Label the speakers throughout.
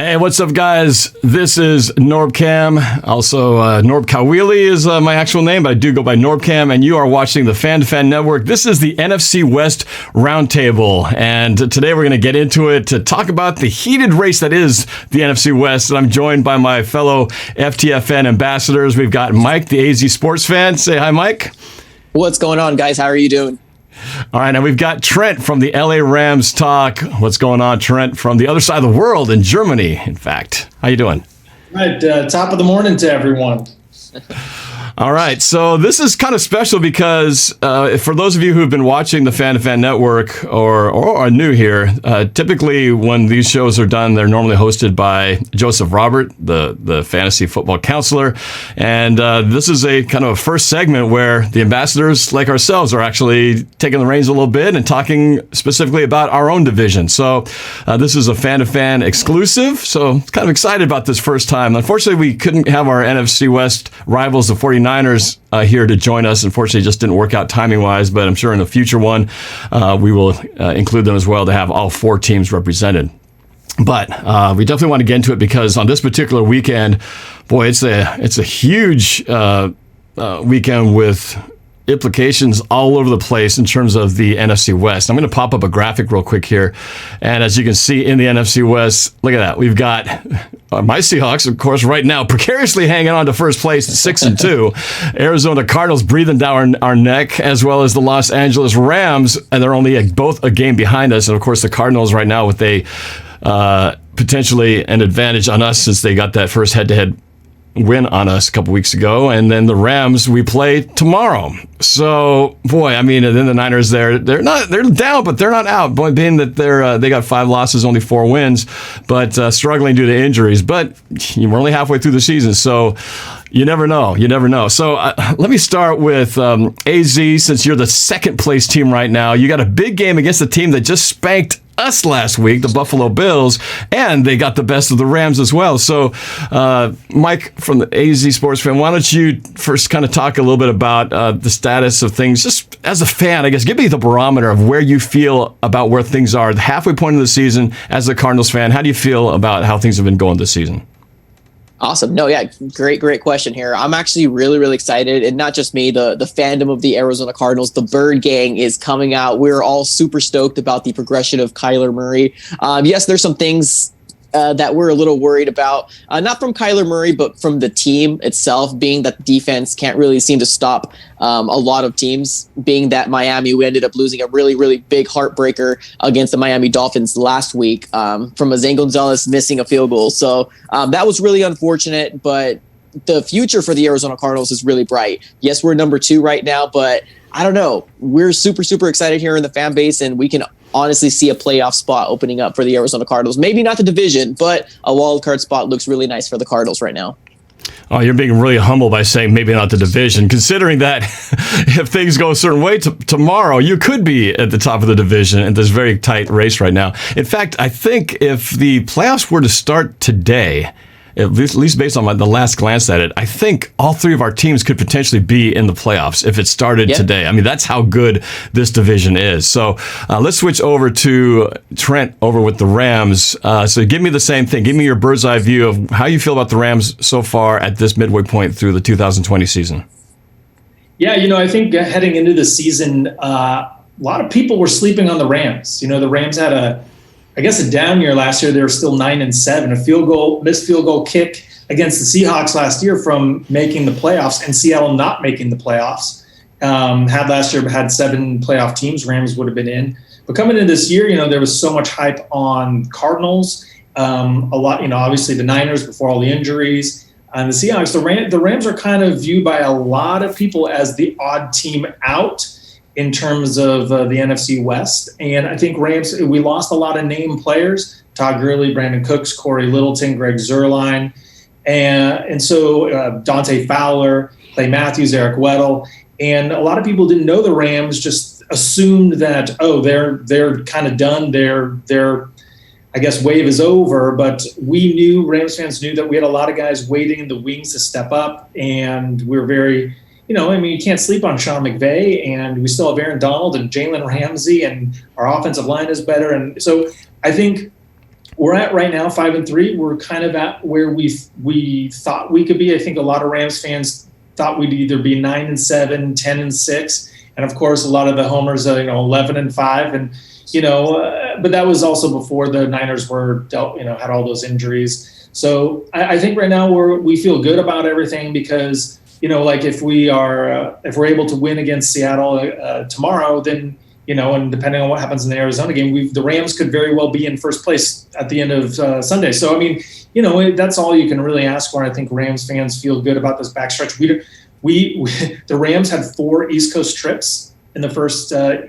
Speaker 1: Hey, what's up, guys? This is NorbCam. Also, Norb Kawili is my actual name, but I do go by NorbCam, and you are watching the FTFN Network. This is the NFC West Roundtable, and today we're going to get into it to talk about the heated race that is the NFC West. And I'm joined by my fellow FTFN ambassadors. We've got Mike, the AZ sports fan. Say hi, Mike.
Speaker 2: What's going on, guys? How are you doing?
Speaker 1: All right, and we've got Trent from the LA Rams Talk. What's going on, Trent, from the other side of the world in Germany, in fact. How you doing?
Speaker 3: Right, top of the morning to everyone.
Speaker 1: All right, so this is kind of special because for those of you who have been watching the FTFN Network or are new here, typically when these shows are done, they're normally hosted by Joseph Robert, the fantasy football counselor. And this is a kind of a first segment where the ambassadors like ourselves are actually taking the reins a little bit and talking specifically about our own division. So this is a FTFN exclusive, so kind of excited about this first time. Unfortunately, we couldn't have our NFC West rivals, the 49ers, here to join us. Unfortunately, it just didn't work out timing-wise, but I'm sure in a future one, we will include them as well to have all four teams represented. But we definitely want to get into it because on this particular weekend, boy, it's a huge weekend with implications all over the place in terms of the NFC West. I'm going to pop up a graphic real quick here. And as you can see in the NFC West, look at that. We've got my Seahawks, of course, right now precariously hanging on to first place at 6-2. Arizona Cardinals breathing down our neck, as well as the Los Angeles Rams. And they're only both a game behind us. And of course, the Cardinals right now with potentially an advantage on us since they got that first head-to-head win on us a couple weeks ago, and then the Rams we play tomorrow. So, boy, I mean, and then the Niners they're down, but they're not out. Boy, being that they got 5 losses, only 4 wins, but struggling due to injuries. But we're only halfway through the season, so you never know. You never know. So let me start with AZ. Since you're the second place team right now, you got a big game against a team that just spanked us last week, the Buffalo Bills, and they got the best of the Rams as well. So, Mike from the AZ Sports Fan, why don't you first kind of talk a little bit about the status of things, just as a fan, I guess. Give me the barometer of where you feel about where things are, the halfway point of the season. As a Cardinals fan, how do you feel about how things have been going this season?
Speaker 2: Awesome. No, yeah, great question here. I'm actually really excited, and not just me, the fandom of the Arizona Cardinals, the Bird Gang is coming out. We're all super stoked about the progression of Kyler Murray. Yes, there's some things that we're a little worried about, not from Kyler Murray, but from the team itself, being that the defense can't really seem to stop a lot of teams, being that Miami, we ended up losing a really big heartbreaker against the Miami Dolphins last week from a Zane Gonzalez missing a field goal. So that was really unfortunate, but the future for the Arizona Cardinals is really bright. Yes, we're number 2 right now, but I don't know. We're super excited here in the fan base, and we can honestly see a playoff spot opening up for the Arizona Cardinals. Maybe not the division, but a wild card spot looks really nice for the Cardinals right now.
Speaker 1: Oh, you're being really humble by saying maybe not the division, considering that if things go a certain way tomorrow, you could be at the top of the division in this very tight race right now. In fact, I think if the playoffs were to start today, at least based on the last glance at it, I think all 3 of our teams could potentially be in the playoffs if it started today. I mean, that's how good this division is. So let's switch over to Trent over with the Rams. So give me the same thing. Give me your bird's eye view of how you feel about the Rams so far at this midway point through the 2020 season.
Speaker 3: Yeah, I think heading into the season, a lot of people were sleeping on the Rams. The Rams had a down year last year. They were still 9-7, missed field goal kick against the Seahawks last year from making the playoffs, and Seattle not making the playoffs. Had last year had 7 playoff teams, Rams would have been in. But coming into this year, there was so much hype on Cardinals, a lot, obviously the Niners before all the injuries, and the Seahawks. The Rams are kind of viewed by a lot of people as the odd team out in terms of the NFC West. And I think Rams, we lost a lot of name players, Todd Gurley, Brandon Cooks, Corey Littleton, Greg Zuerlein, and so Dante Fowler, Clay Matthews, Eric Weddle. And a lot of people didn't know the Rams, just assumed that, they're kind of done. Their I guess wave is over, but Rams fans knew that we had a lot of guys waiting in the wings to step up, and we're very, you can't sleep on Sean McVay, and we still have Aaron Donald and Jalen Ramsey, and our offensive line is better. And so I think we're at right now 5-3. We're kind of at where we thought we could be. I think a lot of Rams fans thought we'd either be 9-7, 10-6, and of course a lot of the homers, 11-5, and but that was also before the Niners were dealt, had all those injuries. So I think right now we feel good about everything because like if we're able to win against Seattle tomorrow, then and depending on what happens in the Arizona game, the Rams could very well be in first place at the end of Sunday. So I mean, that's all you can really ask for. I think Rams fans feel good about this backstretch. We the Rams had 4 East Coast trips in the first 8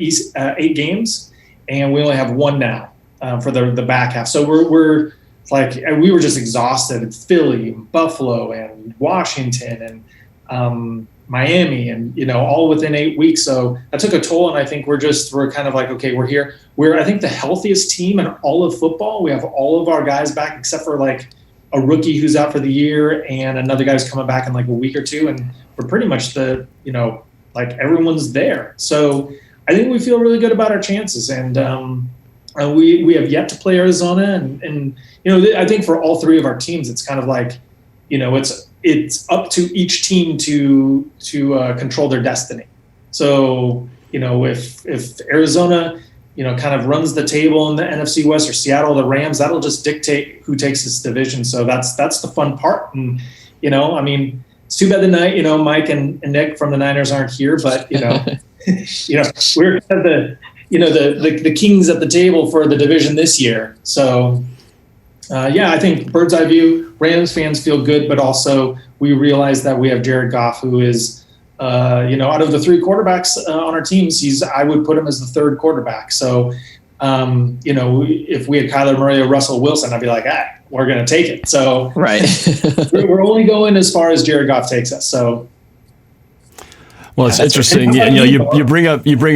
Speaker 3: games. And we only have 1 now for the back half. So we're like, we were just exhausted. Philly, and Buffalo, and Washington, and Miami, and all within 8 weeks. So that took a toll. And I think we're kind of like, okay, we're here. We're, I think, the healthiest team in all of football. We have all of our guys back except for like a rookie who's out for the year, and another guy's coming back in like a week or two. And we're pretty much like everyone's there. So I think we feel really good about our chances, and we have yet to play Arizona, and I think for all 3 of our teams, it's kind of like, it's up to each team to control their destiny. So if Arizona kind of runs the table in the NFC West, or Seattle, the Rams, that'll just dictate who takes this division. So that's the fun part, and I mean, it's too bad that Mike and Nick from the Niners aren't here, but we're kind of the kings at the table for the division this year. So I think bird's eye view, Rams fans feel good, but also we realize that we have Jared Goff, who is out of the 3 quarterbacks on our teams, I would put him as the 3rd quarterback. So if we had Kyler Murray or Russell Wilson, I'd be like, we're going to take it. So
Speaker 2: right.
Speaker 3: we're only going as far as Jared Goff takes us. So.
Speaker 1: Well, it's interesting. You bring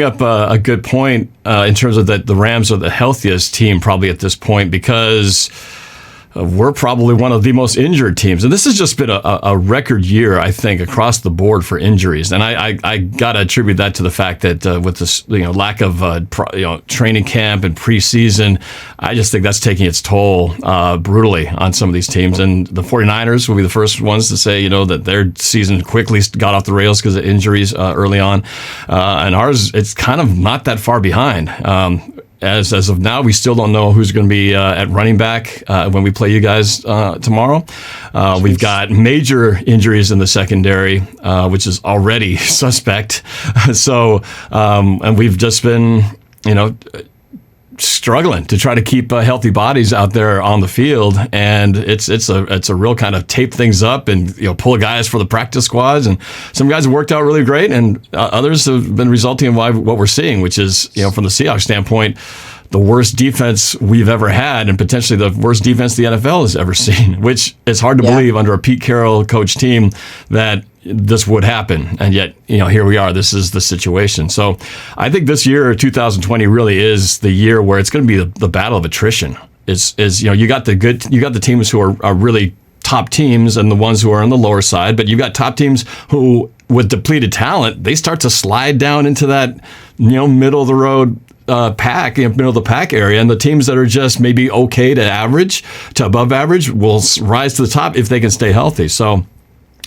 Speaker 1: up a good point in terms of that the Rams are the healthiest team probably at this point because we're probably one of the most injured teams. And this has just been a record year, I think, across the board for injuries. And I got to attribute that to the fact that with this lack of training camp and preseason, I just think that's taking its toll brutally on some of these teams. And the 49ers will be the first ones to say, that their season quickly got off the rails because of injuries early on. And ours, it's kind of not that far behind. As of now, we still don't know who's going to be at running back when we play you guys tomorrow. We've got major injuries in the secondary, which is already suspect. So, and we've just been, struggling to try to keep healthy bodies out there on the field, and it's a real kind of tape things up and pull guys for the practice squads, and some guys have worked out really great, and others have been resulting in what we're seeing, which is from the Seahawks standpoint, the worst defense we've ever had, and potentially the worst defense the NFL has ever seen, which is hard to believe under a Pete Carroll coach team that this would happen. And yet, here we are. This is the situation. So I think this year, 2020, really is the year where it's going to be the battle of attrition. You got the teams who are really top teams and the ones who are on the lower side, but you've got top teams who, with depleted talent, they start to slide down into that, middle of the road pack, middle of the pack area, and the teams that are just maybe okay to average to above average will rise to the top if they can stay healthy. So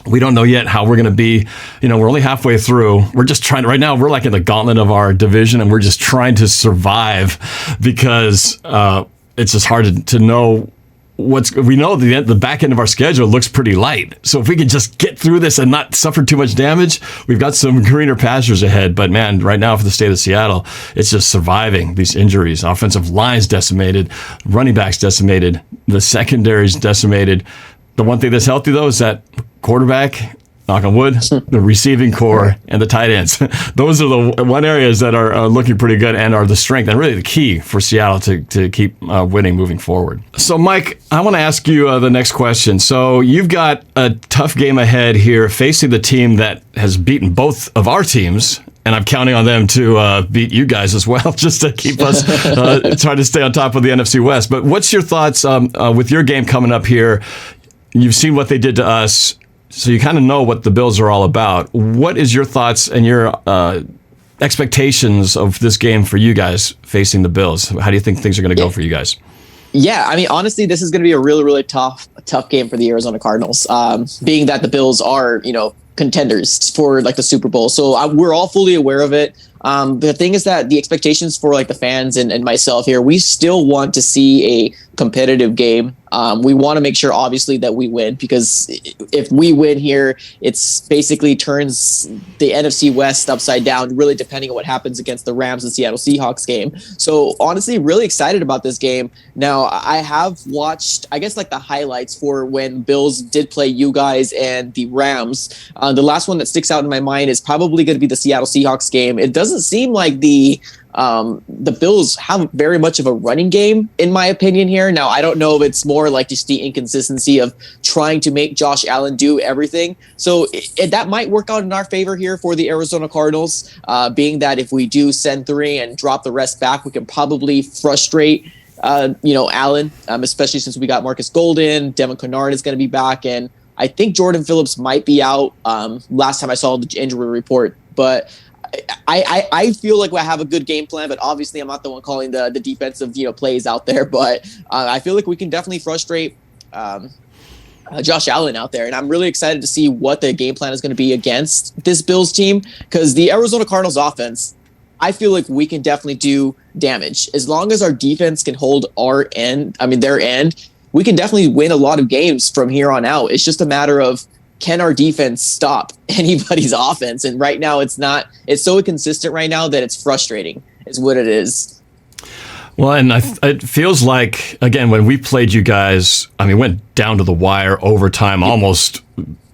Speaker 1: we don't know yet how we're going to be. We're only halfway through. We're just trying to, right now, we're like in the gauntlet of our division, and we're just trying to survive because it's just hard to know we know the back end of our schedule looks pretty light. So if we could just get through this and not suffer too much damage, we've got some greener pastures ahead. But man, right now for the state of Seattle, it's just surviving these injuries. Offensive line's decimated, running backs decimated, the secondary's decimated. The one thing that's healthy though is that quarterback, knock on wood, the receiving core, and the tight ends. Those are the one areas that are looking pretty good and are the strength and really the key for Seattle to keep winning moving forward. So, Mike, I want to ask you the next question. So you've got a tough game ahead here facing the team that has beaten both of our teams, and I'm counting on them to beat you guys as well, just to keep us trying to stay on top of the NFC West. But what's your thoughts with your game coming up here? You've seen what they did to us, so you kind of know what the Bills are all about. What is your thoughts and your expectations of this game for you guys facing the Bills? How do you think things are going to go for you guys?
Speaker 2: Yeah, I mean, honestly, this is going to be a really, really tough game for the Arizona Cardinals, being that the Bills are, contenders for like the Super Bowl. So we're all fully aware of it. The thing is that the expectations for like the fans and myself here, we still want to see a competitive game. We want to make sure, obviously, that we win, because if we win here, it's basically turns the NFC West upside down, really depending on what happens against the Rams and Seattle Seahawks game. So honestly, really excited about this game. Now, I have watched, I guess, like the highlights for when Bills did play you guys and the Rams. The last one that sticks out in my mind is probably going to be the Seattle Seahawks game. It doesn't seem like the Bills have very much of a running game, in my opinion here. Now, I don't know if it's more like just the inconsistency of trying to make Josh Allen do everything. So that might work out in our favor here for the Arizona Cardinals, being that if we do send 3 and drop the rest back, we can probably frustrate Allen, especially since we got Marcus Golden. Devin Kennard is going to be back, and I think Jordan Phillips might be out last time I saw the injury report. But I feel like I have a good game plan, but obviously I'm not the one calling the defensive plays out there. But I feel like we can definitely frustrate Josh Allen out there, and I'm really excited to see what the game plan is going to be against this Bills team, because the Arizona Cardinals offense, I feel like we can definitely do damage as long as our defense can hold their end. We can definitely win a lot of games from here on out. It's just a matter of, can our defense stop anybody's offense? And right now it's so inconsistent right now that it's frustrating is what it is.
Speaker 1: Well, and it feels like, again, when we played you guys, went down to the wire, overtime, almost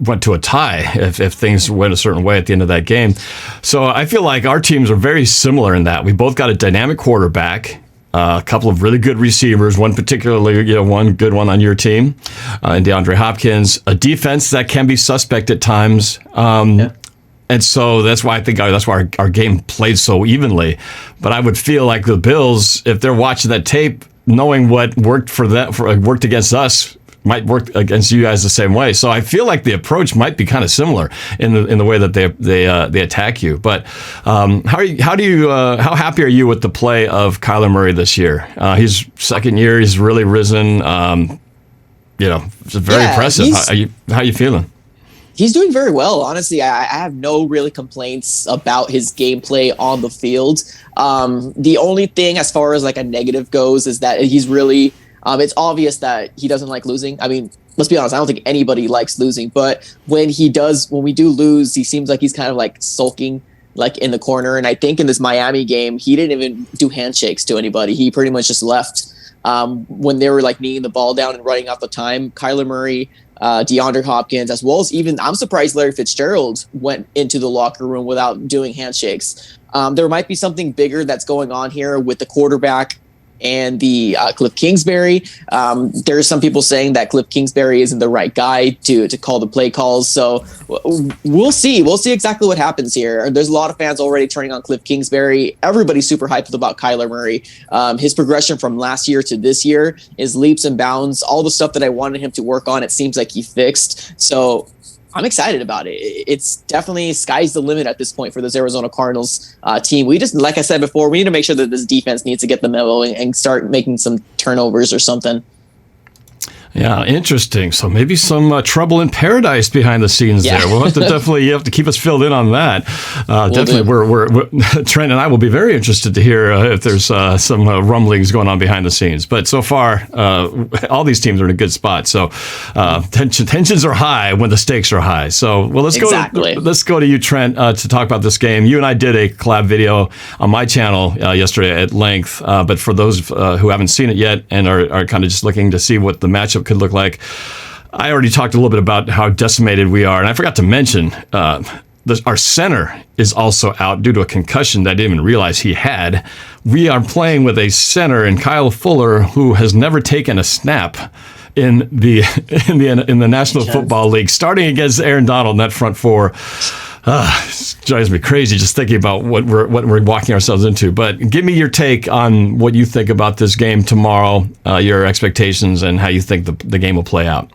Speaker 1: went to a tie if things went a certain way at the end of that game. So I feel like our teams are very similar in that we both got a dynamic quarterback, a couple of really good receivers, one particularly, one good one on your team, and DeAndre Hopkins, a defense that can be suspect at times. And so that's why I think that's why our game played so evenly. But I would feel like the Bills, if they're watching that tape, knowing what worked for them, worked against us, might work against you guys the same way. So I feel like the approach might be kind of similar in the way that they attack you. But how happy are you with the play of Kyler Murray this year? His second year, he's really risen. It's very impressive. How are you feeling?
Speaker 2: He's doing very well. Honestly, I have no really complaints about his gameplay on the field. The only thing as far as like a negative goes is that he's really, it's obvious that he doesn't like losing. Let's be honest, I don't think anybody likes losing, but when we do lose, he seems like he's kind of like sulking like in the corner. And I think in this Miami game, he didn't even do handshakes to anybody. He pretty much just left when they were like kneeing the ball down and running off the time. Kyler Murray, DeAndre Hopkins, as well as even, I'm surprised Larry Fitzgerald went into the locker room without doing handshakes. There might be something bigger that's going on here with the quarterback and the Cliff Kingsbury. There's some people saying that Cliff Kingsbury isn't the right guy to call the play calls. So we'll see. We'll see exactly what happens here. There's a lot of fans already turning on Cliff Kingsbury. Everybody's super hyped about Kyler Murray. His progression from last year to this year is leaps and bounds. All the stuff that I wanted him to work on, it seems like he fixed. So I'm excited about it. It's definitely sky's the limit at this point for this Arizona Cardinals team. We just, like I said before, we need to make sure that this defense needs to get the memo and start making some turnovers or something.
Speaker 1: Yeah, interesting. So maybe some trouble in paradise behind the scenes there. We'll have to you have to keep us filled in on that. Definitely, we're Trent and I will be very interested to hear if there's some rumblings going on behind the scenes. But so far, all these teams are in a good spot. So tensions are high when the stakes are high. So let's go to you, Trent, to talk about this game. You and I did a collab video on my channel yesterday at length. But for those who haven't seen it yet and are kind of just looking to see what the matchup could look like, I already talked a little bit about how decimated we are, and I forgot to mention our center is also out due to a concussion that I didn't even realize he had. We are playing with a center in Kyle Fuller who has never taken a snap in the National Football League, starting against Aaron Donald in that front four. It drives me crazy just thinking about what we're walking ourselves into. But give me your take on what you think about this game tomorrow, your expectations, and how you think the game will play out.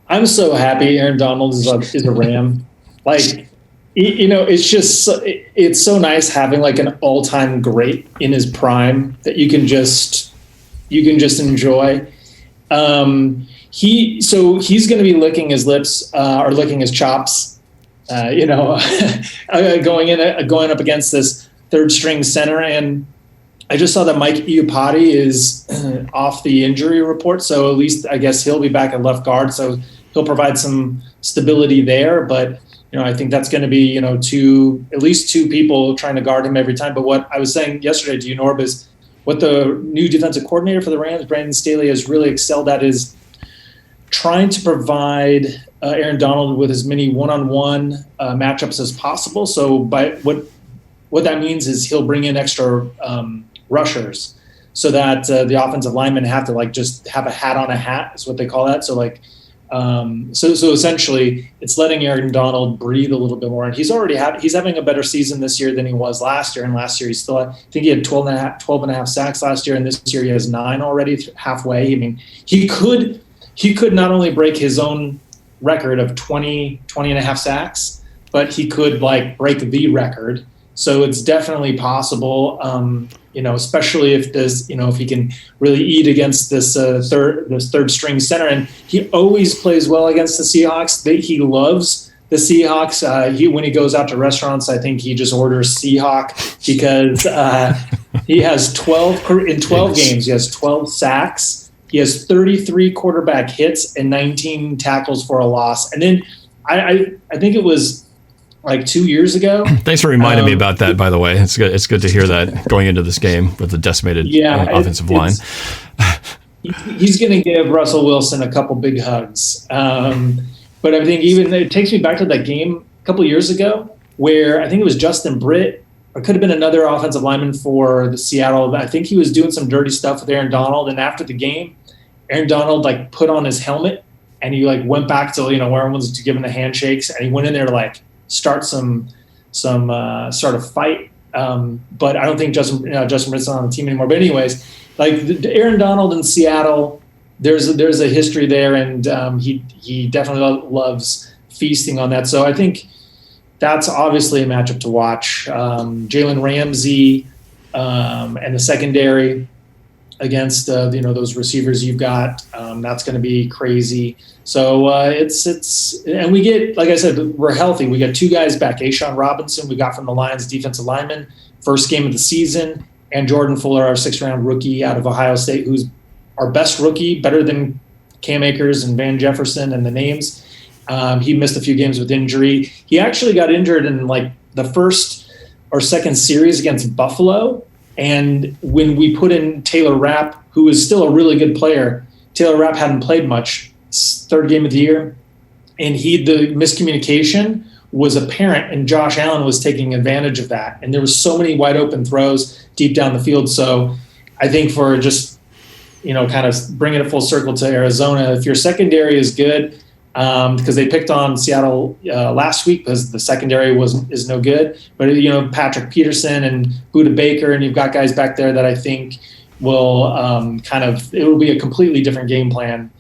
Speaker 3: I'm so happy Aaron Donald is a Ram. Like, it's just, it's so nice having like an all-time great in his prime that you can just you can just enjoy. He's going to be licking his lips or licking his chops, going up against this third string center. And I just saw that Mike Iupati is off the injury report, so at least I guess he'll be back at left guard, so he'll provide some stability there. But I think that's going to be at least two people trying to guard him every time. But what I was saying yesterday to you, Norb, is what the new defensive coordinator for the Rams, Brandon Staley, has really excelled at is trying to provide Aaron Donald with as many one-on-one matchups as possible. So by what that means is he'll bring in extra rushers so that the offensive linemen have to just have a hat on a hat is what they call that. So so essentially it's letting Aaron Donald breathe a little bit more. And he's having a better season this year than he was last year. And last year I think he had 12 and a half sacks last year. And this year he has 9 already, halfway. I mean, he could not only break his own record of 20 and a half sacks, but he could break the record. So it's definitely possible, especially if he can really eat against this third string center. And he always plays well against the Seahawks. He loves the Seahawks. When he goes out to restaurants, I think he just orders Seahawk because he has 12 games. He has 12 sacks. He has 33 quarterback hits and 19 tackles for a loss. And then I think it was 2 years ago.
Speaker 1: Thanks for reminding me about that, by the way. It's good. It's good to hear that going into this game with the decimated offensive line.
Speaker 3: He's going to give Russell Wilson a couple big hugs. But I think it takes me back to that game a couple years ago where I think it was Justin Britt, or it could have been another offensive lineman for the Seattle. I think he was doing some dirty stuff with Aaron Donald. And after the game, Aaron Donald put on his helmet and he went back to where everyone's giving the handshakes, and he went in there to start some sort of fight. But I don't think Justin Britt's on the team anymore. But anyways, Aaron Donald in Seattle, there's a history there, and he definitely loves feasting on that. So I think that's obviously a matchup to watch. Jalen Ramsey and the secondary against those receivers you've got, that's going to be crazy. So and we get, like I said, we're healthy. We got 2 guys back. Ashawn Robinson we got from the Lions, defensive lineman, first game of the season, and Jordan Fuller, our 6th-round rookie out of Ohio State, who's our best rookie, better than Cam Akers and Van Jefferson and the names. He missed a few games with injury. He actually got injured in the first or second series against Buffalo. And when we put in Taylor Rapp, who is still a really good player, Taylor Rapp hadn't played much, 3rd game of the year, and the miscommunication was apparent, and Josh Allen was taking advantage of that. And there was so many wide open throws deep down the field. So I think for just, kind of bringing it full circle to Arizona, if your secondary is good, because they picked on Seattle last week because the secondary is no good. But Patrick Peterson and Budda Baker, and you've got guys back there that I think will it will be a completely different game plan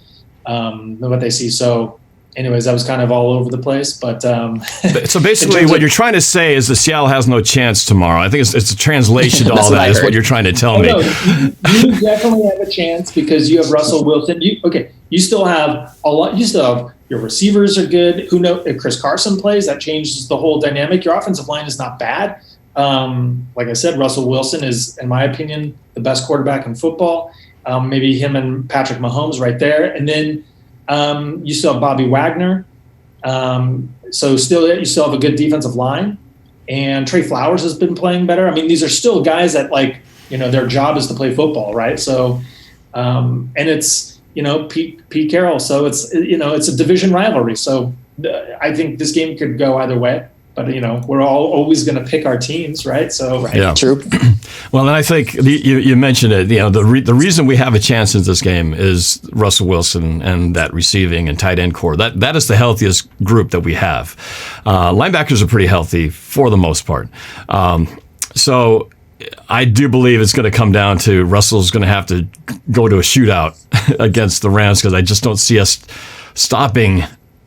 Speaker 3: than what they see. So, anyways, that was kind of all over the place. But
Speaker 1: so basically, what you're trying to say is that Seattle has no chance tomorrow. I think it's a translation to all that. Is what you're trying to tell me.
Speaker 3: No, you definitely have a chance because you have Russell Wilson. You still have a lot. You still have your receivers are good. Who knows if Chris Carson plays? That changes the whole dynamic. Your offensive line is not bad. Like I said, Russell Wilson is, in my opinion, the best quarterback in football. Maybe him and Patrick Mahomes right there. And then you still have Bobby Wagner. So you still have a good defensive line. And Trey Flowers has been playing better. I mean, these are still guys that their job is to play football, right? So, and it's, Pete Carroll. So it's a division rivalry. So I think this game could go either way. But, we're always going to pick our teams, right? So, right.
Speaker 1: Yeah.
Speaker 2: True.
Speaker 1: Well, and I think you mentioned it. The reason we have a chance in this game is Russell Wilson and that receiving and tight end core. That is the healthiest group that we have. Linebackers are pretty healthy for the most part. So I do believe it's going to come down to Russell's going to have to go to a shootout against the Rams because I just don't see us stopping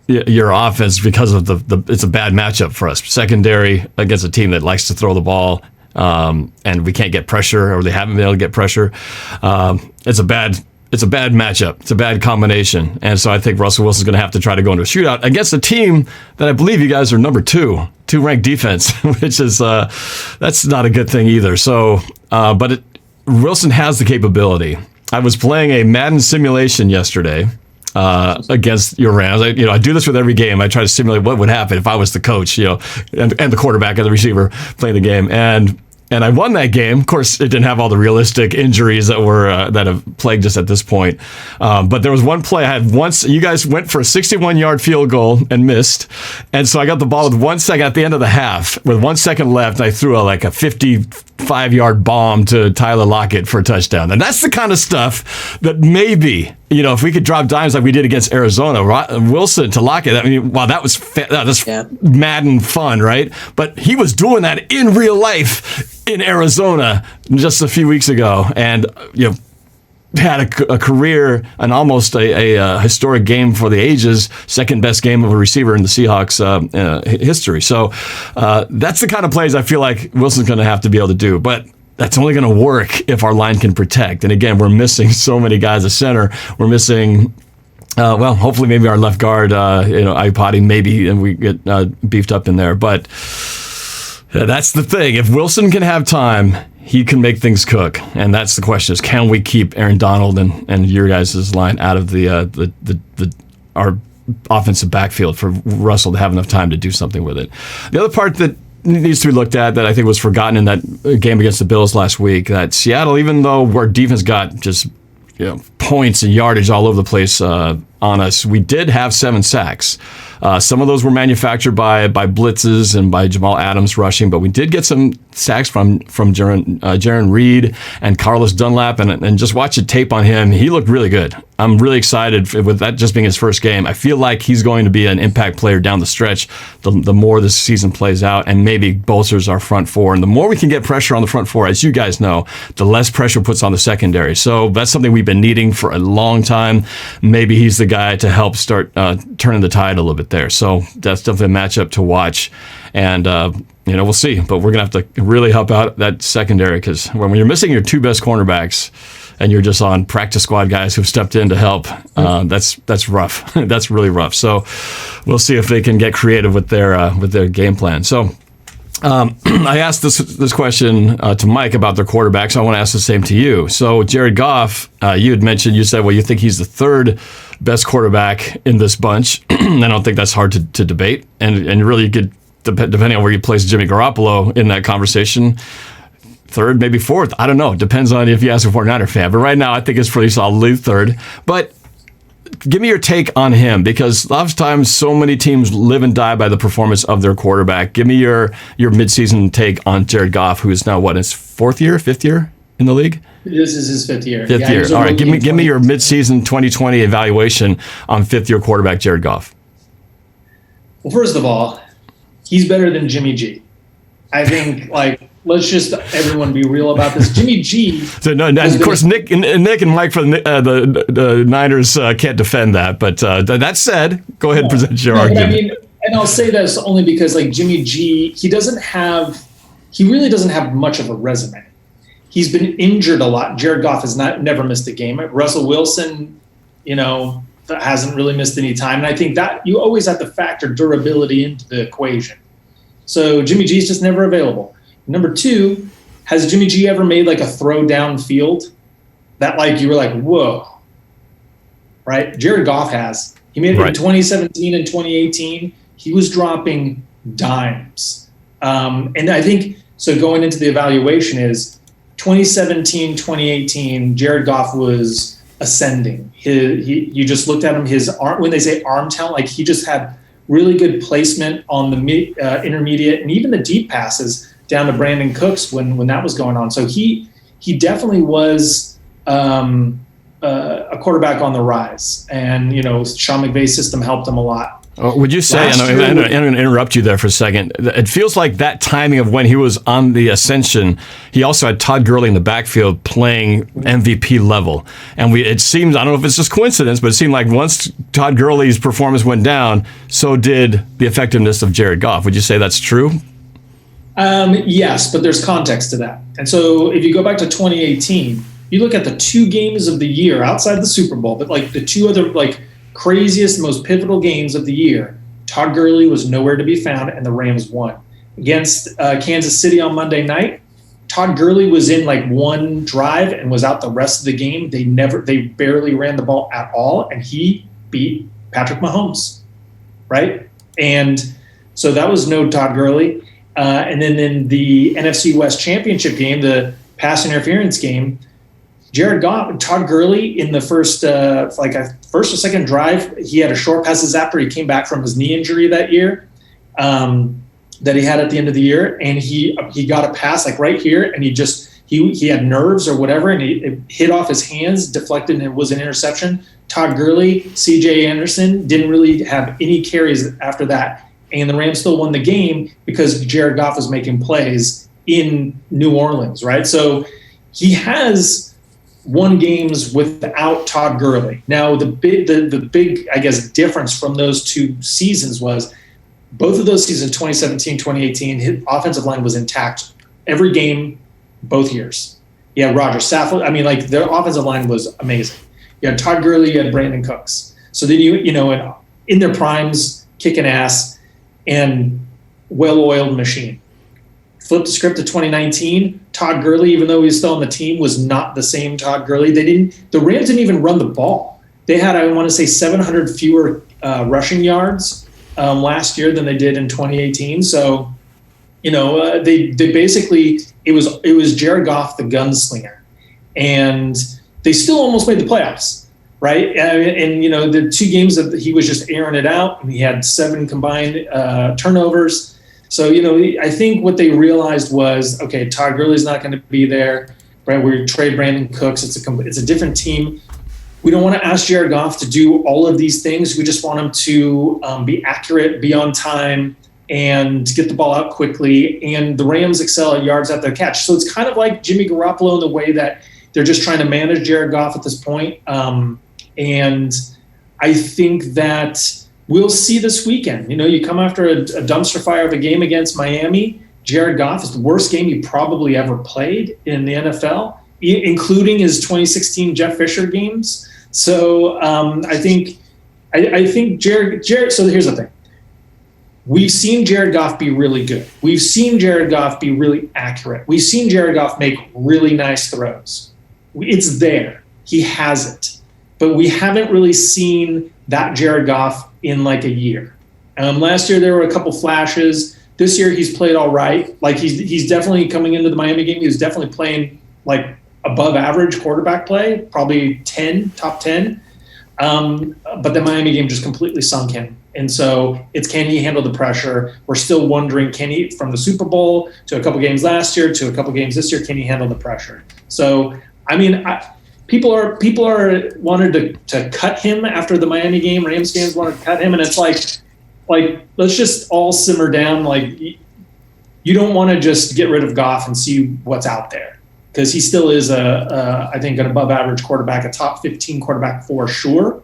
Speaker 1: your offense because of it's a bad matchup for us. Secondary against a team that likes to throw the ball. and we can't get pressure, or they haven't been able to get pressure. It's a bad matchup. It's a bad combination. And so I think Russell Wilson's going to have to try to go into a shootout against a team that I believe you guys are number two ranked defense, which is that's not a good thing either. So, Wilson has the capability. I was playing a Madden simulation yesterday against your Rams. I do this with every game. I try to simulate what would happen if I was the coach, and the quarterback and the receiver playing the game. And I won that game. Of course, it didn't have all the realistic injuries that have plagued us at this point. But there was one play I had once. You guys went for a 61-yard field goal and missed. And so I got the ball with 1 second at the end of the half, with 1 second left. And I threw a 55-yard bomb to Tyler Lockett for a touchdown. And that's the kind of stuff that maybe, if we could drop dimes like we did against Arizona, Wilson to Lockett. Wow, that was Madden fun, right? But he was doing that in real life in Arizona just a few weeks ago, and had a career and almost a historic game for the ages, second best game of a receiver in the Seahawks history. So that's the kind of plays I feel like Wilson's going to have to be able to do. But that's only going to work if our line can protect. And again, we're missing so many guys at center. We're missing. Hopefully, maybe our left guard, iPotty, maybe, and we get beefed up in there. But that's the thing. If Wilson can have time, he can make things cook. And that's the question: is can we keep Aaron Donald and your guys' line out of our offensive backfield for Russell to have enough time to do something with it? The other part that needs to be looked at, that I think was forgotten in that game against the Bills last week, that Seattle, even though our defense got just points and yardage all over the place on us, we did have 7 sacks. Some of those were manufactured by blitzes and by Jamal Adams rushing, but we did get some sacks from Jaron Reed and Carlos Dunlap, and just watch the tape on him. He looked really good. I'm really excited with that just being his first game. I feel like he's going to be an impact player down the stretch the more this season plays out, and maybe bolsters our front four. And the more we can get pressure on the front four, as you guys know, the less pressure puts on the secondary. So that's something we've been needing for a long time. Maybe he's the guy to help start turning the tide a little bit there. So that's definitely a matchup to watch. And, we'll see. But we're going to have to really help out that secondary, because when you're missing your 2 best cornerbacks and you're just on practice squad guys who've stepped in to help, that's rough. That's really rough. So we'll see if they can get creative with their game plan. So I asked this question to Mike about their quarterbacks. I want to ask the same to you. So Jared Goff, you said, well, you think he's the 3rd best quarterback in this bunch. I don't think that's hard to debate. And really, you could, depending on where you place Jimmy Garoppolo in that conversation, 3rd, maybe 4th. I don't know. It depends on if you ask a 49er fan. But right now, I think it's pretty solidly 3rd. But give me your take on him, because a lot of times so many teams live and die by the performance of their quarterback. Give me your midseason take on Jared Goff, who is now, his 4th year, 5th year in the league?
Speaker 3: This is his 5th year.
Speaker 1: 5th year. All right, give me your midseason 2020 evaluation on 5th-year quarterback Jared Goff.
Speaker 3: Well, first of all, he's better than Jimmy G. I think, let's just everyone be real about this. Jimmy G.
Speaker 1: So no, and of course, Nick and Mike from the Niners can't defend that. But that said, go ahead and present your argument.
Speaker 3: And I'll say this only because, Jimmy G, he really doesn't have much of a resume. He's been injured a lot. Jared Goff has never missed a game. Russell Wilson, hasn't really missed any time. And I think that you always have to factor durability into the equation. So Jimmy G is just never available. Number 2, has Jimmy G ever made a throw downfield that you were whoa, right? Jared Goff has. He made it in 2017 and 2018. He was dropping dimes. And I think, so going into the evaluation is 2017, 2018, Jared Goff was ascending. You just looked at him, his arm, when they say arm talent, he just had really good placement on the intermediate and even the deep passes down to Brandon Cooks when that was going on. So he definitely was a quarterback on the rise. And, Sean McVay's system helped him a lot.
Speaker 1: Would you say, and I'm going to interrupt you there for a second, it feels like that timing of when he was on the ascension, he also had Todd Gurley in the backfield playing MVP level. And it seems, I don't know if it's just coincidence, but it seemed like once Todd Gurley's performance went down, so did the effectiveness of Jared Goff. Would you say that's true?
Speaker 3: Yes, but there's context to that. And so if you go back to 2018, you look at the 2 games of the year outside the Super Bowl, but like the 2 other like craziest, most pivotal games of the year, Todd Gurley was nowhere to be found, and the Rams won. Against Kansas City on Monday night, Todd Gurley was in like 1 drive and was out the rest of the game. They barely ran the ball at all, and he beat Patrick Mahomes, right? And so that was no Todd Gurley. And then in the NFC West Championship game, the pass interference game, Jared Goff, Todd Gurley in the first or second drive, he had a short passes after he came back from his knee injury that year, that he had at the end of the year, and he got a pass like right here, and he had nerves or whatever, and it hit off his hands, deflected, and it was an interception. Todd Gurley, C.J. Anderson didn't really have any carries after that, and the Rams still won the game because Jared Goff was making plays in New Orleans, right? So he has won games without Todd Gurley. Now, the big, I guess, difference from those 2 seasons was both of those seasons, 2017, 2018, his offensive line was intact every game, both years. Yeah, Roger Saffold. I mean, like, their offensive line was amazing. You had Todd Gurley, you had Brandon Cooks. So then in their primes, kicking ass and well-oiled machine. Flip the script to 2019. Todd Gurley, even though he was still on the team, was not the same Todd Gurley. The Rams didn't even run the ball. They had, I want to say, 700 fewer rushing yards last year than they did in 2018. So, they basically, it was Jared Goff, the gunslinger, and they still almost made the playoffs, right? And the 2 games that he was just airing it out, and he had 7 combined turnovers. So, I think what they realized was, okay, Todd Gurley's not going to be there, right? We trade Brandon Cooks. It's a different team. We don't want to ask Jared Goff to do all of these things. We just want him to be accurate, be on time, and get the ball out quickly. And the Rams excel at yards after the catch. So it's kind of like Jimmy Garoppolo in the way that they're just trying to manage Jared Goff at this point. And I think that we'll see this weekend. You come after a dumpster fire of a game against Miami. Jared Goff is the worst game he probably ever played in the NFL, including his 2016 Jeff Fisher games. So I think Jared. So here's the thing. We've seen Jared Goff be really good. We've seen Jared Goff be really accurate. We've seen Jared Goff make really nice throws. It's there. He has it. But we haven't really seen that Jared Goff in like a year. Last year there were a couple flashes. This year he's played all right. Like he's definitely coming into the Miami game. He was definitely playing like above average quarterback play, probably top 10. But the Miami game just completely sunk him. And so it's, can he handle the pressure? We're still wondering, can he, from the Super Bowl to a couple games last year to a couple games this year, can he handle the pressure? So, I mean, people are wanted to cut him after the Miami game. Rams fans wanted to cut him, and it's like let's just all simmer down. Like, you don't want to just get rid of Goff and see what's out there, because he still is I think an above average quarterback, a top 15 quarterback for sure,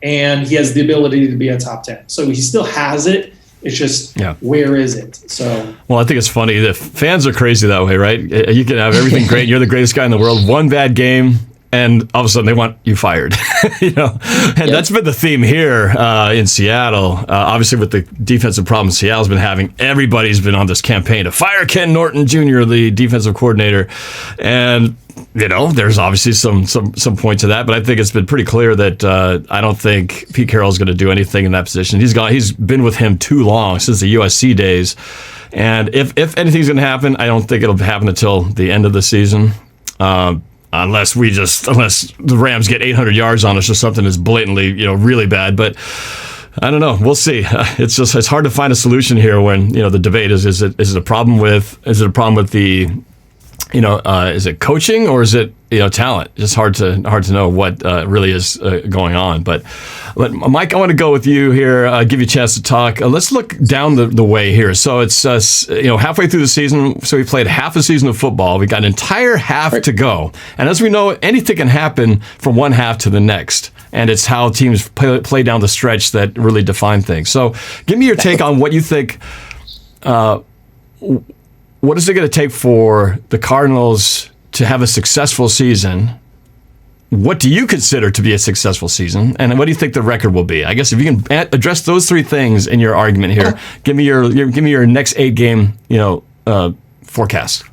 Speaker 3: and he has the ability to be a top 10. So he still has it. It's just, where is it? So,
Speaker 1: well, I think it's funny. The fans are crazy that way, right? You can have everything great. You're the greatest guy in the world. One bad game, and all of a sudden they want you fired. And that's been the theme here in Seattle. Obviously, with the defensive problems Seattle's been having, everybody's been on this campaign to fire Ken Norton Jr., the defensive coordinator. And there's obviously some point to that, but I think it's been pretty clear that I don't think Pete Carroll's going to do anything in that position. He's been with him too long, since the USC days. And if anything's going to happen, I don't think it'll happen until the end of the season. Unless the Rams get 800 yards on us or something that's blatantly, really bad. But I don't know. We'll see. It's hard to find a solution here when, the debate is it a problem with the, is it coaching or is it, talent? It's hard to know what really is going on. But Mike, I want to go with you here, give you a chance to talk. Let's look down the way here. So it's, halfway through the season. So we played half a season of football. We got an entire half to go. And as we know, anything can happen from one half to the next. And it's how teams play down the stretch that really define things. So give me your take on what you think what is it going to take for the Cardinals to have a successful season? What do you consider to be a successful season, and what do you think the record will be? I guess if you can address those three things in your argument here, give me your next 8-game forecast.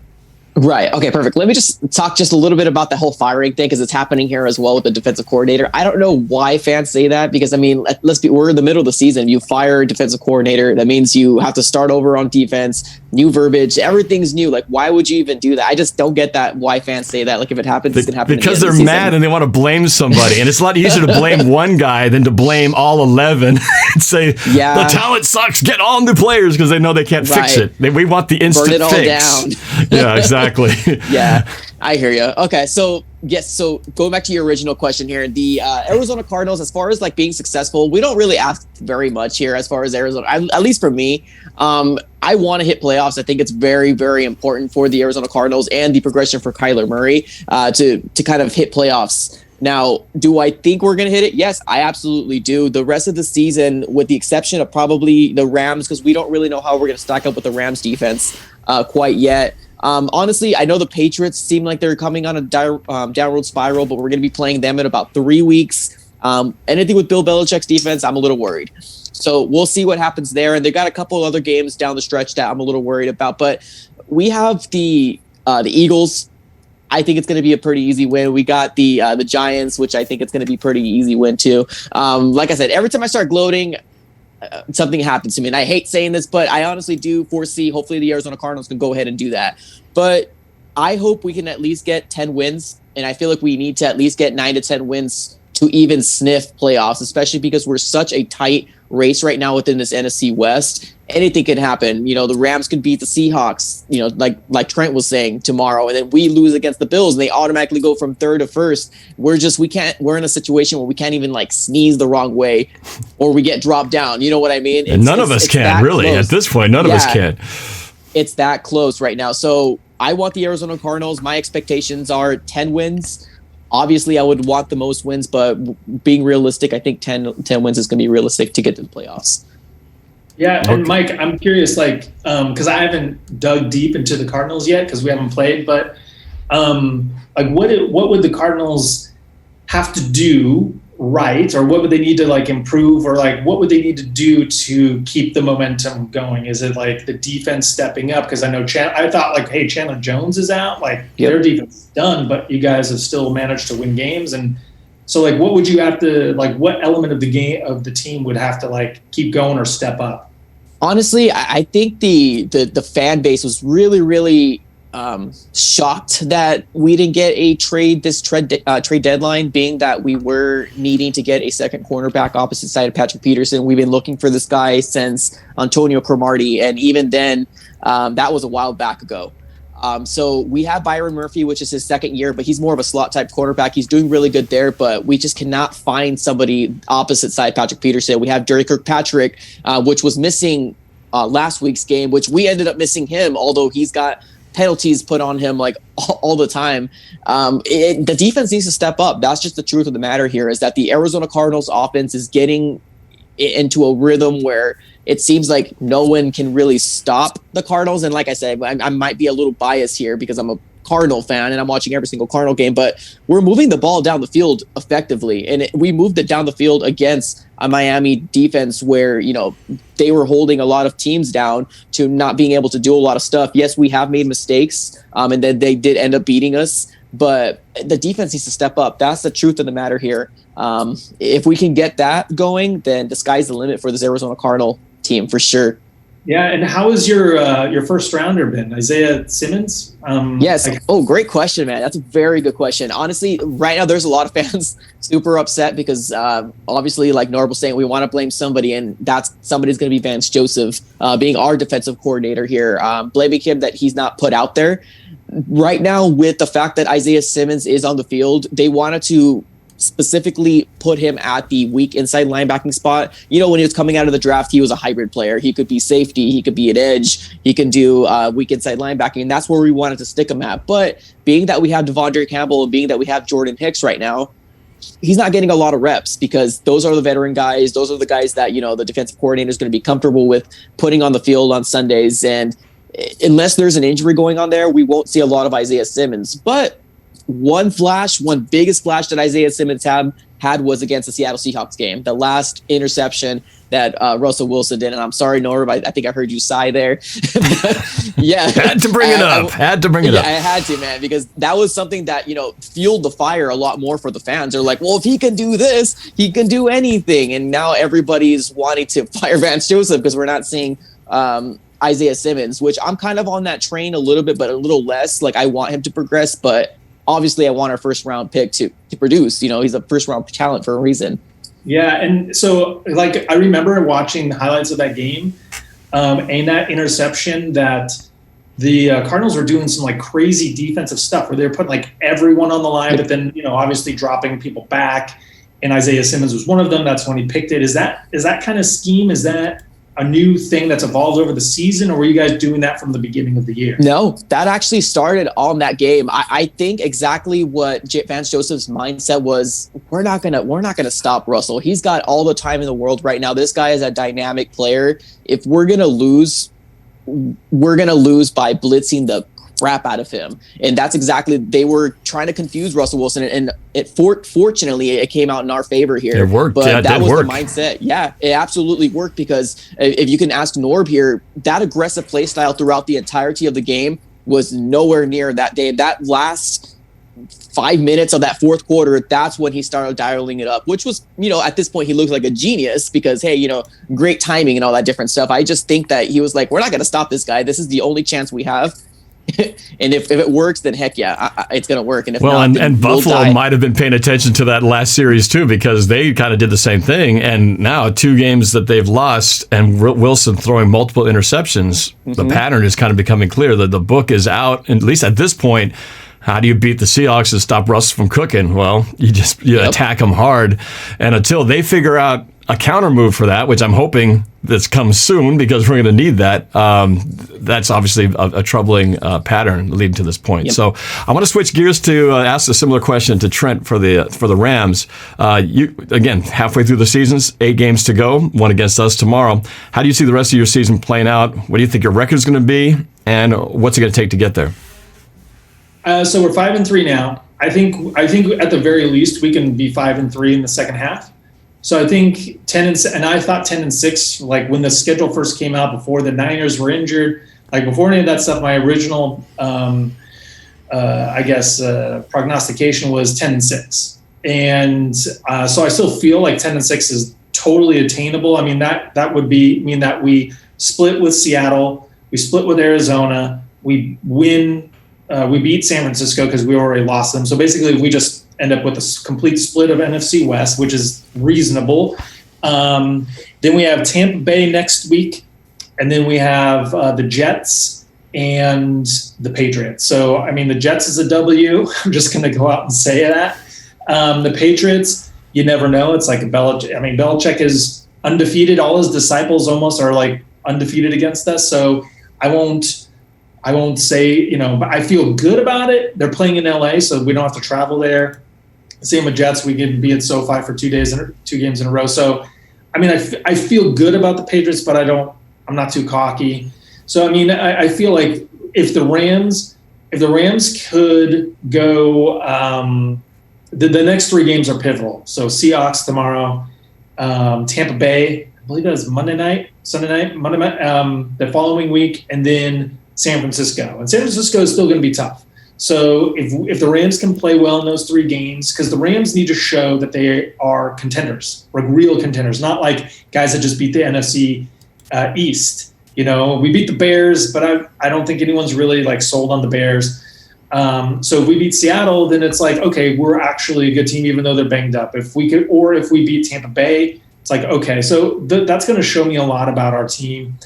Speaker 2: Right. Okay, perfect. Let me just talk just a little bit about the whole firing thing, because it's happening here as well with the defensive coordinator. I don't know why fans say that, because, I mean, we're in the middle of the season. You fire a defensive coordinator. That means you have to start over on defense, new verbiage, everything's new. Like, why would you even do that? I just don't get that, why fans say that. Like, if it happens, it's going to happen.
Speaker 1: Because they're mad and they want to blame somebody. And it's a lot easier to blame one guy than to blame all 11 and say, the talent sucks, get all new players, because they know they can't fix it. We want the instant
Speaker 2: fix. Burn it all
Speaker 1: down. Yeah, exactly.
Speaker 2: Yeah, I hear you. Okay, so yes, so going back to your original question here, the Arizona Cardinals, as far as like being successful, we don't really ask very much here as far as Arizona, at least for me. I want to hit playoffs. I think it's very, very important for the Arizona Cardinals and the progression for Kyler Murray to kind of hit playoffs. Now, do I think we're going to hit it? Yes, I absolutely do. The rest of the season, with the exception of probably the Rams, because we don't really know how we're going to stack up with the Rams defense quite yet. Honestly, I know the Patriots seem like they're coming on a downward spiral, but we're going to be playing them in about 3 weeks. Anything with Bill Belichick's defense, I'm a little worried. So we'll see what happens there. And they've got a couple other games down the stretch that I'm a little worried about. But we have the Eagles. I think it's going to be a pretty easy win. We got the Giants, which I think it's going to be pretty easy win too. Like I said, every time I start gloating, something happens to me, and I hate saying this, but I honestly do foresee hopefully the Arizona Cardinals can go ahead and do that. But I hope we can at least get 10 wins, and I feel like we need to at least get 9 to 10 wins to even sniff playoffs, especially because we're such a tight race right now within this NFC West. Anything can happen. You know, the Rams could beat the Seahawks, you know, like Trent was saying, tomorrow, and then we lose against the Bills and they automatically go from third to first. We're in a situation where we can't even like sneeze the wrong way or we get dropped down. You know what I mean?
Speaker 1: And none of us can, really. Close. At this point, none of us can.
Speaker 2: It's that close right now. So I want the Arizona Cardinals. My expectations are 10 wins. Obviously, I would want the most wins, but being realistic, I think 10 wins is going to be realistic to get to the playoffs.
Speaker 3: Yeah, and Mike, I'm curious, like, because I haven't dug deep into the Cardinals yet because we haven't played, but like, what would the Cardinals have to do right, or what would they need to like improve, or like what would they need to do to keep the momentum going? Is it like the defense stepping up? Because I know I thought like, hey, Chandler Jones is out, like their defense is done, but you guys have still managed to win games. And so like, what would you have to like? What element of the game of the team would have to like keep going or step up?
Speaker 2: Honestly, I think the fan base was really, really shocked that we didn't get a trade deadline, being that we were needing to get a second cornerback opposite side of Patrick Peterson. We've been looking for this guy since Antonio Cromartie, and even then, that was a while back ago. So we have Byron Murphy, which is his second year, but he's more of a slot type quarterback. He's doing really good there, but we just cannot find somebody opposite side Patrick Peterson. We have Jerry Kirkpatrick, which was missing last week's game, which we ended up missing him, although he's got penalties put on him like all the time. The defense needs to step up. That's just the truth of the matter here, is that the Arizona Cardinals offense is getting into a rhythm where it seems like no one can really stop the Cardinals. And like I said, I might be a little biased here because I'm a Cardinal fan and I'm watching every single Cardinal game, but we're moving the ball down the field effectively. And we moved it down the field against a Miami defense where, you know, they were holding a lot of teams down to not being able to do a lot of stuff. Yes, we have made mistakes, and then they did end up beating us, but the defense needs to step up. That's the truth of the matter here. If we can get that going, then the sky's the limit for this Arizona Cardinal team for sure.
Speaker 3: Yeah, and how has your first rounder been, Isaiah Simmons?
Speaker 2: Yes. Great question, man. That's a very good question. Honestly, right now there's a lot of fans super upset because obviously, like Norb was saying, we want to blame somebody, and that's somebody's going to be Vance Joseph, being our defensive coordinator here, blaming him that he's not put out there. Right now, with the fact that Isaiah Simmons is on the field, they wanted to specifically put him at the weak inside linebacking spot. You know, when he was coming out of the draft, he was a hybrid player. He could be safety, he could be an edge, he can do weak inside linebacking, and that's where we wanted to stick him at. But being that we have Devondre Campbell and being that we have Jordan Hicks right now, he's not getting a lot of reps because those are the veteran guys. Those are the guys that, you know, the defensive coordinator is going to be comfortable with putting on the field on Sundays. And unless there's an injury going on there, we won't see a lot of Isaiah Simmons. But one biggest flash that Isaiah Simmons had was against the Seattle Seahawks game, the last interception that Russell Wilson did. And I'm sorry, Norv, I think I heard you sigh there. Yeah.
Speaker 1: Had to bring it up.
Speaker 2: I had to, man, because that was something that, fueled the fire a lot more for the fans. They're like, well, if he can do this, he can do anything. And now everybody's wanting to fire Vance Joseph because we're not seeing Isaiah Simmons, which I'm kind of on that train a little bit, but a little less. Like, I want him to progress, but obviously I want our first round pick to produce. He's a first round talent for a reason.
Speaker 3: Yeah, and so I remember watching highlights of that game and that interception that the Cardinals were doing some crazy defensive stuff where they were putting everyone on the line, but then obviously dropping people back. And Isaiah Simmons was one of them. That's when he picked it. Is that kind of scheme? Is that a new thing that's evolved over the season, or were you guys doing that from the beginning of the year?
Speaker 2: No, that actually started on that game. I think exactly what Vance Joseph's mindset was. We're not gonna stop Russell. He's got all the time in the world right now. This guy is a dynamic player. If we're gonna lose by blitzing the crap out of him. And that's exactly, they were trying to confuse Russell Wilson, and fortunately it came out in our favor here.
Speaker 1: It worked.
Speaker 2: But that was
Speaker 1: work.
Speaker 2: the mindset. Yeah, it absolutely worked, because if you can ask Norb here, that aggressive play style throughout the entirety of the game was nowhere near that day. That last 5 minutes of that fourth quarter, that's when he started dialing it up, which was, at this point he looked like a genius because, hey, great timing and all that different stuff. I just think that he was like, we're not going to stop this guy. This is the only chance we have. And if it works, then heck yeah, it's going to work. And if not,
Speaker 1: and Buffalo might have been paying attention to that last series too, because they kind of did the same thing. And now 2 games that they've lost, and Wilson throwing multiple interceptions, the pattern is kind of becoming clear that the book is out. And at least at this point, how do you beat the Seahawks and stop Russ from cooking? Well, you attack them hard, and until they figure out a counter move for that, which I'm hoping this comes soon because we're going to need that. That's obviously a troubling pattern leading to this point. Yep. So I want to switch gears to ask a similar question to Trent for the Rams. You again, halfway through the seasons, 8 games to go, 1 against us tomorrow. How do you see the rest of your season playing out? What do you think your record's going to be, and what's it going to take to get there?
Speaker 3: So we're 5-3 now. I think at the very least we can be 5-3 in the second half. So I think 10 and I thought 10-6, when the schedule first came out, before the Niners were injured, before any of that stuff, my original, prognostication was 10-6. And so I still feel like 10-6 is totally attainable. I mean, that would mean that we split with Seattle, we split with Arizona, we win, we beat San Francisco because we already lost them. So basically we just end up with a complete split of NFC West, which is reasonable. Then we have Tampa Bay next week, and then we have the Jets and the Patriots. So, I mean, the Jets is a W. I'm just going to go out and say that. The Patriots, you never know. It's like Belichick is undefeated. All his disciples almost are undefeated against us. So I won't say, but I feel good about it. They're playing in LA, so we don't have to travel there. Same with Jets. We can be at SoFi for 2 games in a row. So, I mean, I feel good about the Patriots, but I'm not too cocky. So, I mean, I feel like if the Rams could go, the next 3 games are pivotal. So Seahawks tomorrow, Tampa Bay, I believe that is Sunday night, the following week, and then San Francisco. And San Francisco is still going to be tough. So if the Rams can play well in those 3 games, because the Rams need to show that they are contenders, real contenders, not guys that just beat the NFC East. We beat the Bears, but I don't think anyone's really sold on the Bears. So if we beat Seattle, then it's okay, we're actually a good team, even though they're banged up. If we beat Tampa Bay, it's okay. So that's going to show me a lot about our team.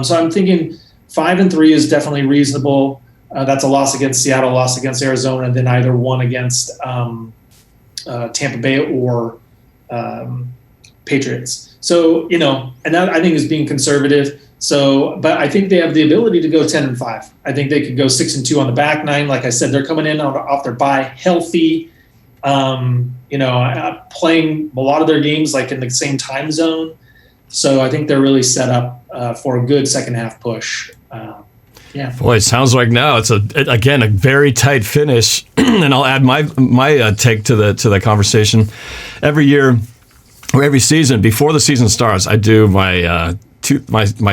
Speaker 3: So I'm thinking 5-3 is definitely reasonable. That's a loss against Seattle, a loss against Arizona, and then either one against Tampa Bay or Patriots. So, and that I think is being conservative. So, but I think they have the ability to go 10-5. I think they could go 6-2 on the back 9. Like I said, they're coming in off their bye healthy, playing a lot of their games in the same time zone. So I think they're really set up for a good second half push. Yeah.
Speaker 1: Boy, it sounds like now it's a very tight finish. And I'll add my take to the conversation. Every year or every season, before the season starts, I do my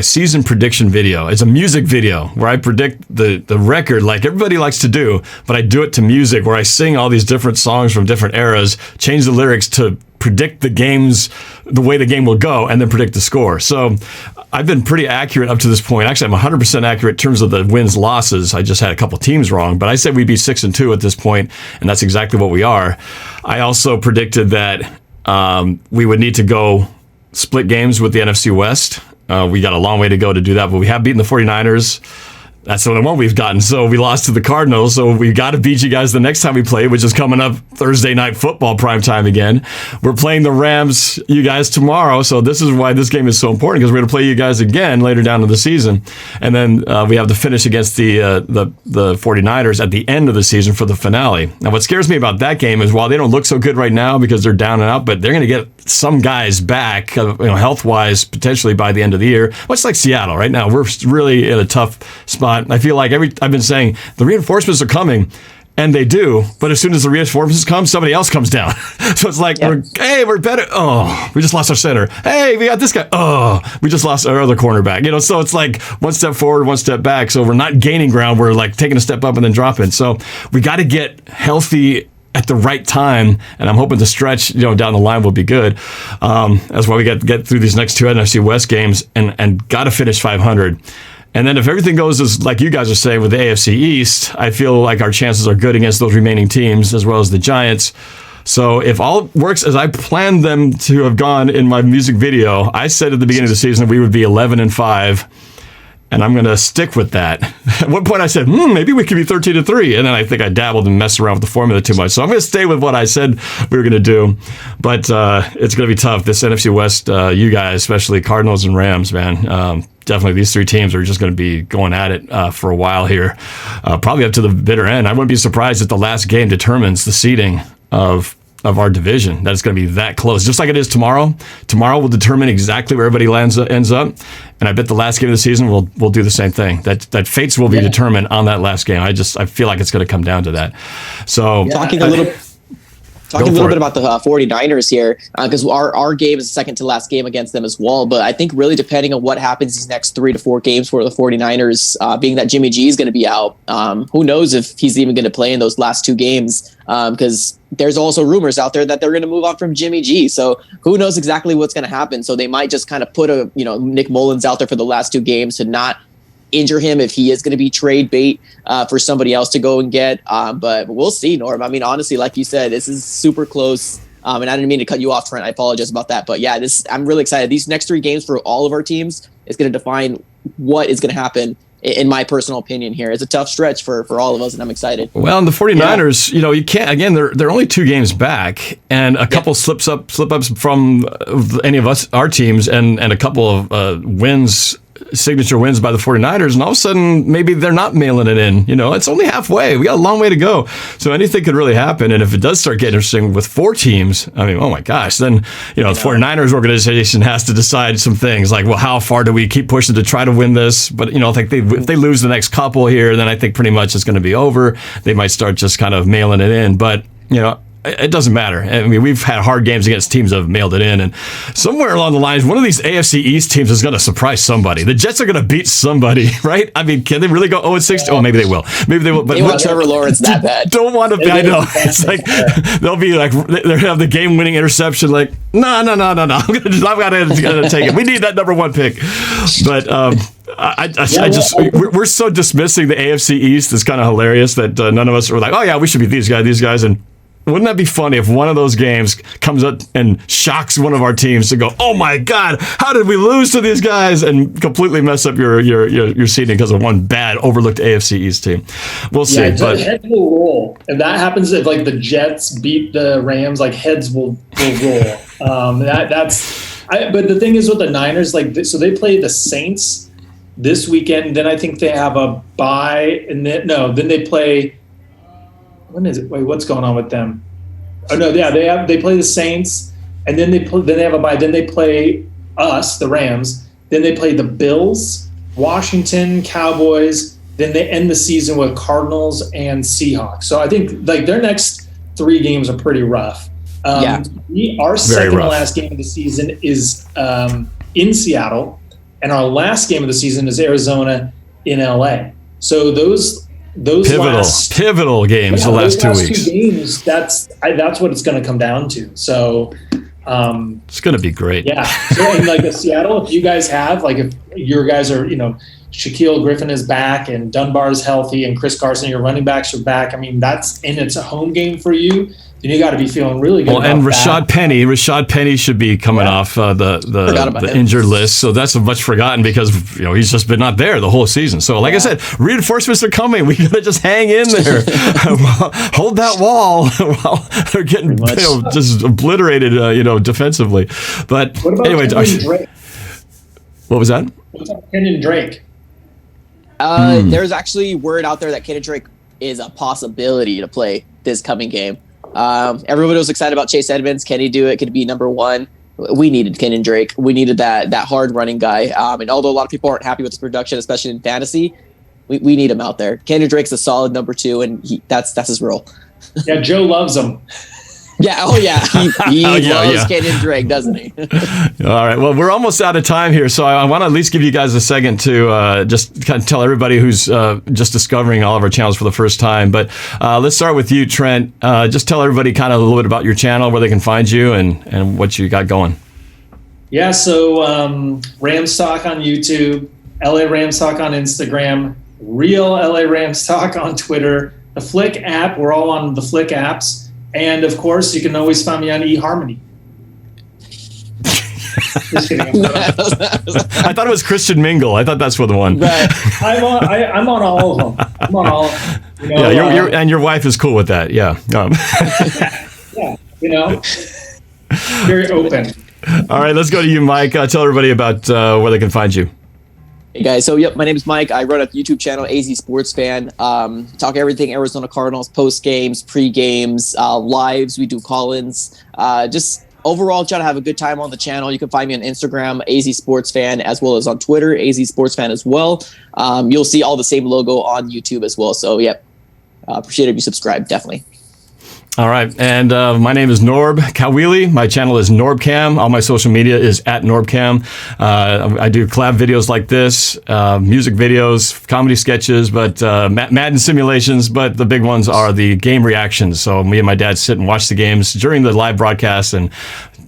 Speaker 1: season prediction video. It's a music video where I predict the record like everybody likes to do, but I do it to music where I sing all these different songs from different eras, change the lyrics to predict the way the game will go, and then predict the score. So I've been pretty accurate up to this point. Actually, I'm 100% accurate in terms of the wins, losses. I just had a couple teams wrong, but I said we'd be 6-2 at this point, and that's exactly what we are. I also predicted that we would need to go split games with the NFC West. We got a long way to go to do that, but we have beaten the 49ers. That's the only one we've gotten. So we lost to the Cardinals. So we got to beat you guys the next time we play, which is coming up Thursday night football prime time again. We're playing the Rams, you guys, tomorrow. So this is why this game is so important, because we're going to play you guys again later down in the season. And then we have the finish against the 49ers at the end of the season for the finale. Now, what scares me about that game is while they don't look so good right now because they're down and out, but they're going to get some guys back, health-wise, potentially by the end of the year. Much like Seattle right now. We're really in a tough spot. I feel like I've been saying the reinforcements are coming, and they do, but as soon as the reinforcements come, somebody else comes down. So it's like, we're better. Oh, we just lost our center. Hey, we got this guy. Oh, we just lost our other cornerback. So it's like one step forward, one step back. So we're not gaining ground. We're like taking a step up and then dropping. So we got to get healthy at the right time, and I'm hoping the stretch, down the line will be good. That's why we got to get through these next two NFC West games and got to finish 500. And then if everything goes as like you guys are saying with the AFC East, I feel like our chances are good against those remaining teams as well as the Giants. So if all works as I planned them to have gone in my music video, I said at the beginning of the season we would be 11-5. And I'm going to stick with that. At one point I said, maybe we could be 13-3. And then I think I dabbled and messed around with the formula too much. So I'm going to stay with what I said we were going to do. But it's going to be tough. This NFC West, you guys, especially Cardinals and Rams, man. Definitely these three teams are just going to be going at it for a while here. Probably up to the bitter end. I wouldn't be surprised if the last game determines the seeding of our division. That it's going to be that close, just like it is tomorrow. Tomorrow will determine exactly where everybody ends up, and I bet the last game of the season will do the same thing. That fates will be determined on that last game. I feel like it's going to come down to that. So
Speaker 2: talking a little bit about the 49ers here, because our game is the second to last game against them as well. But I think really depending on what happens these next 3 to 4 games for the 49ers, being that Jimmy G is going to be out, who knows if he's even going to play in those last 2 games, because there's also rumors out there that they're going to move on from Jimmy G. So who knows exactly what's going to happen. So they might just kind of put Nick Mullins out there for the last 2 games to not injure him if he is going to be trade bait for somebody else to go and get. But we'll see, Norm. I mean, honestly, like you said, this is super close. And I didn't mean to cut you off, Trent. I apologize about that. But yeah, I'm really excited. These next 3 games for all of our teams is going to define what is going to happen. In my personal opinion here, it's a tough stretch for all of us, and I'm excited.
Speaker 1: Well, and the 49ers, you can't, again, they're only 2 games back, and a couple slip-ups from any of us, our teams, and a couple of signature wins by the 49ers, and all of a sudden, maybe they're not mailing it in. It's only halfway. We got a long way to go. So anything could really happen, and if it does start getting interesting with 4 teams, I mean, oh my gosh, then, the 49ers organization has to decide some things, like, well, how far do we keep pushing to try to win this? But, I think if they lose the next couple here, then I think pretty much it's going to be over. They might start just kind of mailing it in. But, it doesn't matter. I mean, we've had hard games against teams that have mailed it in, and somewhere along the lines, one of these AFC East teams is going to surprise somebody. The Jets are going to beat somebody, right? I mean, can they really go 0-6? Oh, maybe they will. Maybe they will. But
Speaker 2: they want Trevor Lawrence that bad.
Speaker 1: Don't want to. I know. It's like they'll be like they'll have the game-winning interception. Like, no. I'm gonna take it. We need that number 1 pick. But we're so dismissing the AFC East. It's kind of hilarious that none of us are like, oh yeah, we should be these guys, and. Wouldn't that be funny if one of those games comes up and shocks one of our teams to go, oh my God, how did we lose to these guys, and completely mess up your seeding because of one bad overlooked AFC East team? We'll see. But
Speaker 3: heads will roll. If that happens, if like the Jets beat the Rams, like heads will roll. But the thing is with the Niners, so they play the Saints this weekend. Then I think they have a bye, and then they play. When is it? Wait, what's going on with them? Oh no, yeah, they play the Saints, and then they have a bye. Then they play us, the Rams. Then they play the Bills, Washington, Cowboys, then they end the season with Cardinals and Seahawks. So I think like their next 3 games are pretty rough. Our second to last game of the season is in Seattle, and our last game of the season is Arizona in LA. So those
Speaker 1: pivotal games the last 2 weeks.
Speaker 3: 2 games, that's what it's going to come down to. So
Speaker 1: it's going to be great.
Speaker 3: Yeah. So in like Seattle, if you guys have like if your guys are Shaquille Griffin is back and Dunbar is healthy and Chris Carson, your running backs are back. I mean, it's a home game for you. Then you got to be feeling really good. Well,
Speaker 1: and Rashad Penny should be coming off the injured list. So that's much forgotten because he's just been not there the whole season. So like I said, reinforcements are coming. We got to just hang in there, hold that wall while they're getting just obliterated, defensively. But anyway, what was that?
Speaker 3: What's up, Kenyon Drake?
Speaker 2: There's actually word out there that Kenyon Drake is a possibility to play this coming game. Everybody was excited about Chase Edmonds. Can he do it? Could he be number 1? We needed Kenyon Drake. We needed that hard running guy. And although a lot of people aren't happy with his production, especially in fantasy, we need him out there. Kenyon Drake's a solid number 2, and that's his role.
Speaker 3: Yeah, Joe loves him.
Speaker 2: Yeah. Oh, yeah. He loves Kenyon Drake, doesn't he?
Speaker 1: All right. Well, we're almost out of time here, so I want to at least give you guys a second to just kind of tell everybody who's just discovering all of our channels for the first time. But let's start with you, Trent. Just tell everybody kind of a little bit about your channel, where they can find you, and what you got going.
Speaker 3: Yeah. So Rams Talk on YouTube, LA Rams Talk on Instagram, Real LA Rams Talk on Twitter, the Flick app. We're all on the Flick apps. And, of course, you can always find me on eHarmony. Just kidding.
Speaker 1: I thought it was Christian Mingle. I thought that's for the one.
Speaker 3: Right. I'm on all of them. I'm on all of them.
Speaker 1: And your wife is cool with that. Yeah.
Speaker 3: Yeah, very open.
Speaker 1: All right, let's go to you, Mike. Tell everybody about where they can find you.
Speaker 2: Hey guys, so my name is Mike. I run a YouTube channel, AZ Sports Fan. Talk everything Arizona Cardinals, post games, pre games, lives. We do call-ins. Just overall, try to have a good time on the channel. You can find me on Instagram, AZ Sports Fan, as well as on Twitter, AZ Sports Fan as well. You'll see all the same logo on YouTube as well. So appreciate it if you subscribe, definitely.
Speaker 1: All right, and my name is Norb Kawili. My channel is NorbCam. All my social media is at NorbCam. I do collab videos like this, music videos, comedy sketches, but Madden simulations. But the big ones are the game reactions. So me and my dad sit and watch the games during the live broadcast, and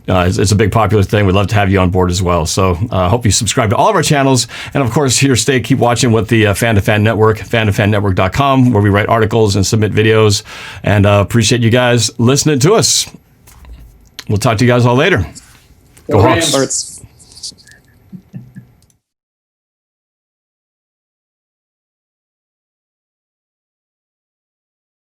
Speaker 1: it's a big popular thing. We'd love to have you on board as well. So hope you subscribe to all of our channels. And of course, keep watching with the Fan Network, FanToFanNetwork.com, where we write articles and submit videos. And appreciate you guys listening to us. We'll talk to you guys all later.
Speaker 3: Go Hawks.